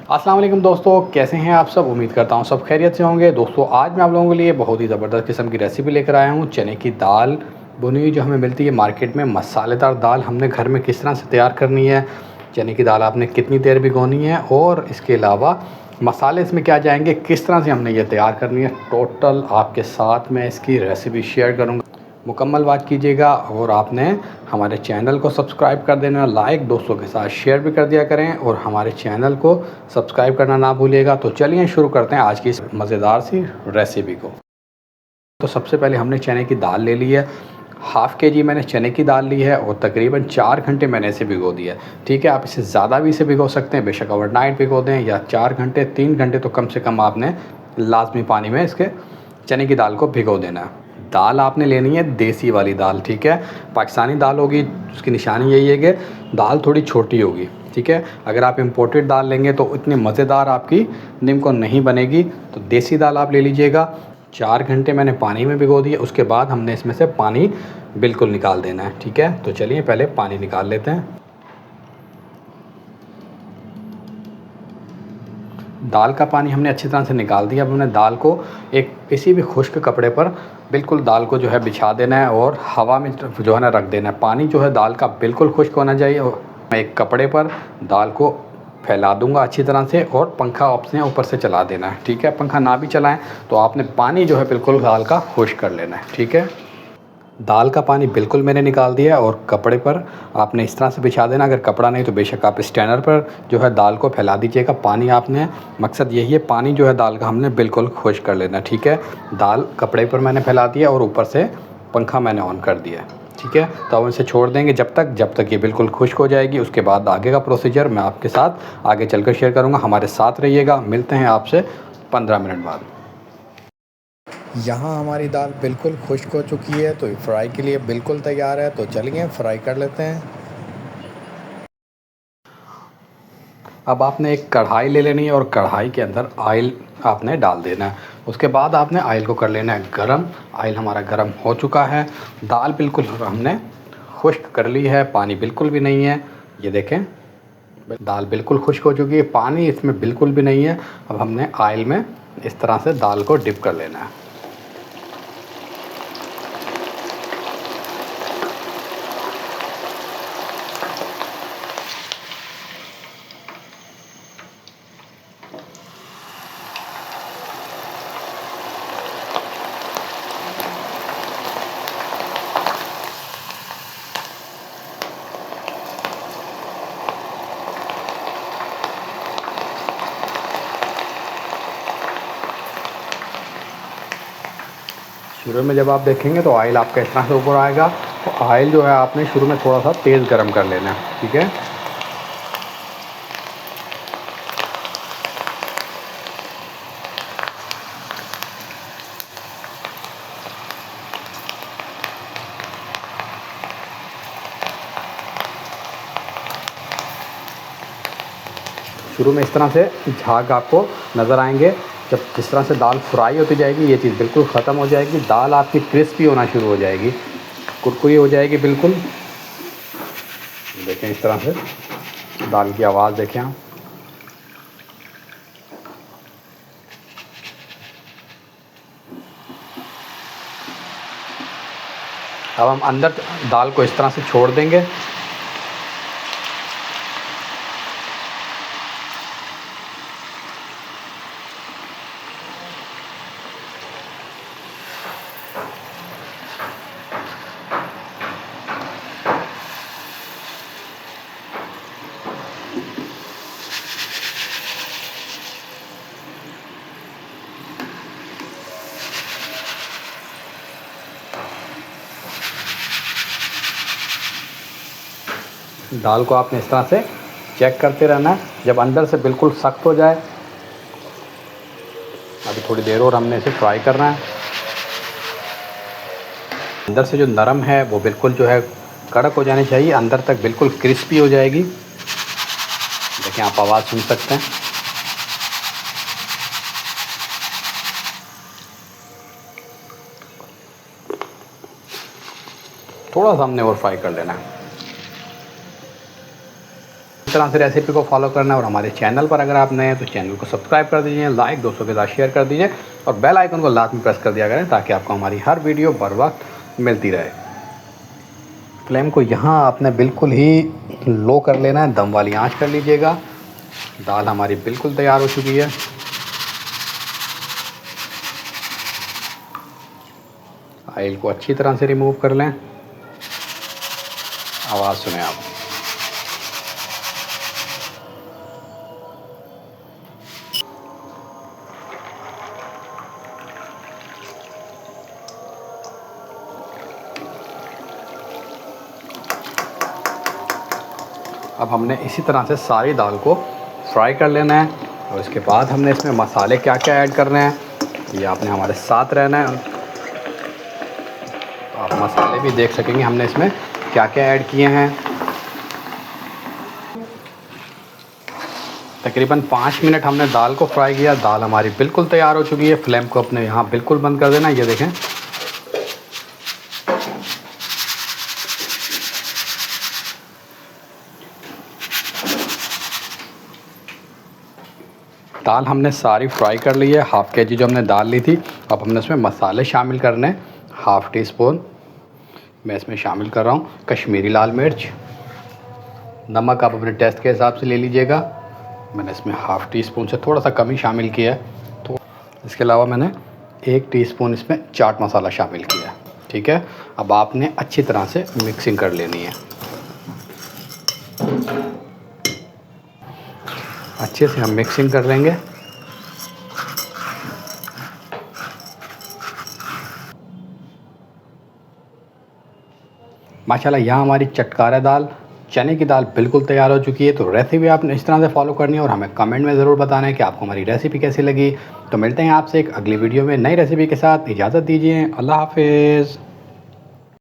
अस्सलाम वालेकुम दोस्तों, कैसे हैं आप सब। उम्मीद करता हूँ सब खैरियत से होंगे। दोस्तों आज मैं आप लोगों के लिए बहुत ही ज़बरदस्त किस्म की रेसिपी लेकर आया हूँ। चने की दाल भुनी हुई जो हमें मिलती है मार्केट में, मसालेदार दाल हमने घर में किस तरह से तैयार करनी है, चने की दाल आपने कितनी देर भिगोनी है और इसके अलावा मसाले इसमें क्या जाएंगे, किस तरह से हमने ये तैयार करनी है, टोटल आपके साथ मैं इसकी रेसिपी शेयर करूँगा। मुकम्मल बात कीजिएगा और आपने हमारे चैनल को सब्सक्राइब कर देना, लाइक दोस्तों के साथ शेयर भी कर दिया करें और हमारे चैनल को सब्सक्राइब करना ना भूलिएगा। तो चलिए शुरू करते हैं आज की इस मज़ेदार सी रेसिपी को। तो सबसे पहले हमने चने की दाल ले ली है, हाफ़ के जी मैंने चने की दाल ली है और तकरीबन 4 घंटे मैंने इसे भिगो दिया है। ठीक है, आप इसे ज़्यादा भी इसे भिगो सकते हैं, बेशक ओवरनाइट भिगो दें या 4 घंटे 3 घंटे तो कम से कम आपने लाजमी पानी में इसके चने की दाल को भिगो देना है। दाल आपने लेनी है देसी वाली दाल, ठीक है। पाकिस्तानी दाल होगी उसकी निशानी यही है कि दाल थोड़ी छोटी होगी, ठीक है। अगर आप इम्पोर्टेड दाल लेंगे तो इतनी मज़ेदार आपकी निम्को नहीं बनेगी, तो देसी दाल आप ले लीजिएगा। 4 घंटे मैंने पानी में भिगो दिए, उसके बाद हमने इसमें से पानी बिल्कुल निकाल देना है, ठीक है। तो चलिए पहले पानी निकाल लेते हैं। दाल का पानी हमने अच्छी तरह से निकाल दिया। अब हमने दाल को एक किसी भी खुश्क कपड़े पर बिल्कुल दाल को जो है बिछा देना है और हवा में जो है ना रख देना है। पानी जो है दाल का बिल्कुल खुश्क होना चाहिए। मैं एक कपड़े पर दाल को फैला दूंगा अच्छी तरह से और पंखा आपने ऊपर से चला देना है, ठीक है। पंखा ना भी चलाएं तो आपने पानी जो है बिल्कुल दाल का खुश्क कर लेना है, ठीक है। दाल का पानी बिल्कुल मैंने निकाल दिया और कपड़े पर आपने इस तरह से बिछा देना। अगर कपड़ा नहीं तो बेशक आप स्टैंडर पर जो है दाल को फैला दीजिएगा। पानी आपने, मकसद यही है पानी जो है दाल का हमने बिल्कुल खुश्क कर लेना, ठीक है। दाल कपड़े पर मैंने फैला दिया और ऊपर से पंखा मैंने ऑन कर दिया, ठीक है। तो अब इसे छोड़ देंगे जब तक ये बिल्कुल खुश्क हो जाएगी। उसके बाद आगे का प्रोसीजर मैं आपके साथ आगे चलकर शेयर करूँगा। हमारे साथ रहिएगा, मिलते हैं आपसे 15 मिनट बाद। यहाँ हमारी दाल बिल्कुल खुश्क हो चुकी है, तो फ्राई के लिए बिल्कुल तैयार है। तो चलिए फ्राई कर लेते हैं। अब आपने एक कढ़ाई ले लेनी है और कढ़ाई के अंदर ऑयल आपने डाल देना है। उसके बाद आपने ऑयल को कर लेना है गरम। ऑयल हमारा गरम हो चुका है। दाल बिल्कुल हमने खुश्क कर ली है, पानी बिल्कुल भी नहीं है। ये देखें दाल बिल्कुल खुश्क हो चुकी है, पानी इसमें बिल्कुल भी नहीं है। अब हमने ऑयल में इस तरह से दाल को डिप कर लेना है। शुरू में जब आप देखेंगे तो ऑयल आपका इस तरह से ऊपर आएगा। तो ऑयल जो है आपने शुरू में थोड़ा सा तेज़ गरम कर लेना है, ठीक है। शुरू में इस तरह से झाग आपको नज़र आएंगे। जब जिस तरह से दाल फ्राई होती जाएगी ये चीज़ बिल्कुल ख़त्म हो जाएगी, दाल आपकी क्रिस्पी होना शुरू हो जाएगी, कुरकुरी हो जाएगी बिल्कुल। देखें इस तरह से दाल की आवाज़ देखें आप। अब हम अंदर दाल को इस तरह से छोड़ देंगे। दाल को आपने इस तरह से चेक करते रहना है। जब अंदर से बिल्कुल सख्त हो जाए, अभी थोड़ी देर और हमने इसे फ्राई करना है। अंदर से जो नरम है वो बिल्कुल जो है कड़क हो जानी चाहिए, अंदर तक बिल्कुल क्रिस्पी हो जाएगी। देखें आप आवाज़ सुन सकते हैं। थोड़ा सा हमने और फ्राई कर लेना है। इस तरह से रेसिपी को फॉलो करना है। और हमारे चैनल पर अगर आप नए हैं तो चैनल को सब्सक्राइब कर दीजिए, लाइक दोस्तों के साथ शेयर कर दीजिए और बेल आइकन को लास्ट में प्रेस कर दिया करें ताकि आपको हमारी हर वीडियो बर वक्त मिलती रहे। फ्लेम को यहाँ आपने बिल्कुल ही लो कर लेना है, दम वाली आंच कर लीजिएगा। दाल हमारी बिल्कुल तैयार हो चुकी है। ऑयल को अच्छी तरह से रिमूव कर लें। आवाज़ सुने आप। अब हमने इसी तरह से सारी दाल को फ्राई कर लेना है और इसके बाद हमने इसमें मसाले क्या क्या ऐड करने हैं ये आपने हमारे साथ रहना है। तो आप मसाले भी देख सकेंगे हमने इसमें क्या क्या ऐड किए हैं। तकरीबन 5 मिनट हमने दाल को फ्राई किया। दाल हमारी बिल्कुल तैयार हो चुकी है। फ्लेम को अपने यहाँ बिल्कुल बंद कर देना। ये देखें दाल हमने सारी फ्राई कर ली है। हाफ़ के जी जो हमने दाल ली थी। अब हमने इसमें मसाले शामिल करने हैं। हाफ़ टी स्पून मैं इसमें शामिल कर रहा हूँ कश्मीरी लाल मिर्च। नमक आप अपने टेस्ट के हिसाब से ले लीजिएगा। मैंने इसमें हाफ़ टी स्पून से थोड़ा सा कम ही शामिल किया है। तो इसके अलावा मैंने 1 टीस्पून इसमें चाट मसाला शामिल किया है। ठीक है, अब आपने अच्छी तरह से मिक्सिंग कर लेनी है। अच्छे से हम मिक्सिंग कर लेंगे। माशाल्लाह यहाँ हमारी चटकारा दाल चने की दाल बिल्कुल तैयार हो चुकी है। तो रेसिपी आपने इस तरह से फॉलो करनी है और हमें कमेंट में ज़रूर बताना है कि आपको हमारी रेसिपी कैसी लगी। तो मिलते हैं आपसे एक अगली वीडियो में नई रेसिपी के साथ। इजाज़त दीजिए। अल्लाह हाफिज़।